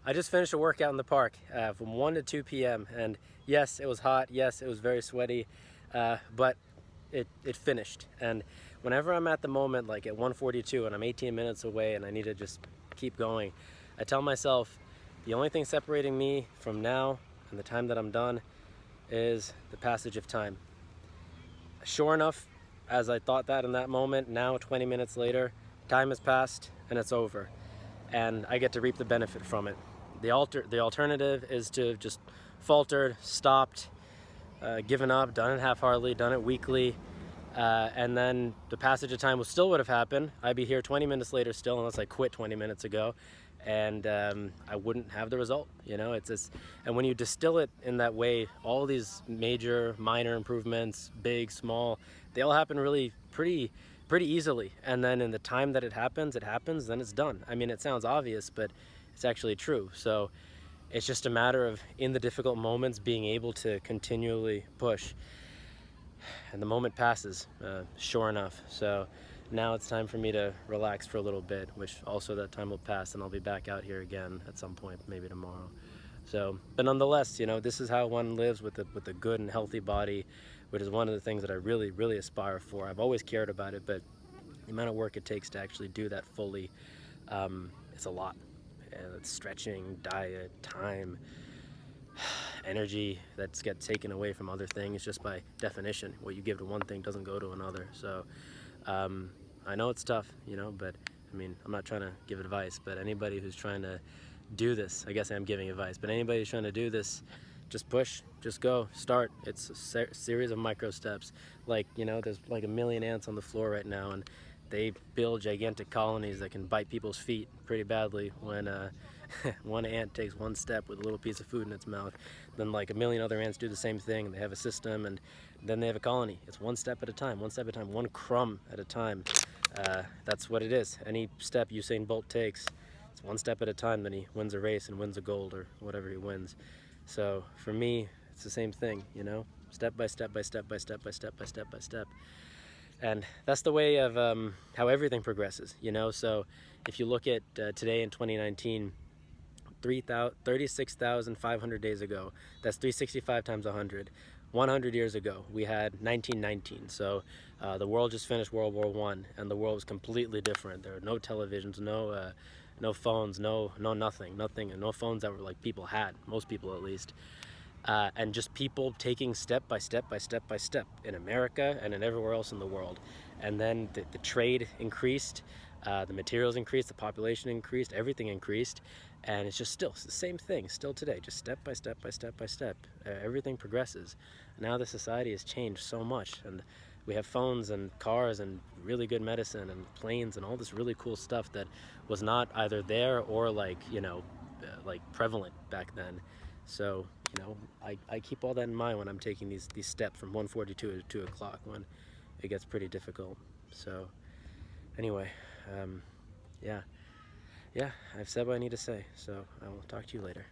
I just finished a workout in the park from 1 to 2 p.m. and yes, it was hot. Yes, it was very sweaty, but it finished. And whenever I'm at the moment, like at 1:42 and I'm 18 minutes away and I need to just keep going, I tell myself the only thing separating me from now and the time that I'm done is the passage of time. Sure enough, as I thought that in that moment, now 20 minutes later, time has passed and it's over. And I get to reap the benefit from it. The alternative is to have just faltered, stopped, given up, done it half-heartedly, done it weakly, and then the passage of time would have happened. I'd be here 20 minutes later still, unless I quit 20 minutes ago, and I wouldn't have the result. You know, it's just, and when you distill it in that way, all these major, minor improvements, big, small, they all happen really pretty easily. And then in the time that it happens, then it's done. I mean, it sounds obvious, but it's actually true. So it's just a matter of, in the difficult moments, being able to continually push. And the moment passes, sure enough. So now it's time for me to relax for a little bit, which also that time will pass and I'll be back out here again at some point, maybe tomorrow. So, but nonetheless, you know, this is how one lives with a good and healthy body, which is one of the things that I really aspire for. I've always cared about it, but the amount of work it takes to actually do that fully, it's a lot. It's stretching, diet, time, energy that gets taken away from other things just by definition. What you give to one thing doesn't go to another. So I know it's tough, you know, but I mean, I'm not trying to give advice, but anybody who's trying to do this, I guess I'm giving advice, but anybody who's trying to do this, just push, just go, start. It's a series of micro steps. Like, you know, there's like 1 million ants on the floor right now, and they build gigantic colonies that can bite people's feet pretty badly when one ant takes one step with a little piece of food in its mouth. Then like 1 million other ants do the same thing. They have a system, and then they have a colony. It's one step at a time, one crumb at a time. That's what it is. Any step Usain Bolt takes, it's one step at a time. Then he wins a race and wins a gold or whatever he wins. So for me, it's the same thing, you know, step by step by step by step by step by step by step. And that's the way of how everything progresses, you know. So if you look at today in 2019, 36,500 days ago, that's 365 times 100. 100 years ago, we had 1919. So the world just finished World War I, and the world was completely different. There were no televisions, no phones, no nothing, and no phones that were like people had, most people at least. And just people taking step by step by step by step in America and in everywhere else in the world. And then the trade increased, the materials increased, the population increased, everything increased. And it's just it's the same thing still today, just step by step by step by step. Everything progresses. Now the society has changed so much, and we have phones and cars and really good medicine and planes and all this really cool stuff that was not either there or like, you know, like prevalent back then. So, you know, I keep all that in mind when I'm taking these steps from 1:42 to 2 o'clock when it gets pretty difficult. So anyway, yeah, I've said what I need to say, so I will talk to you later.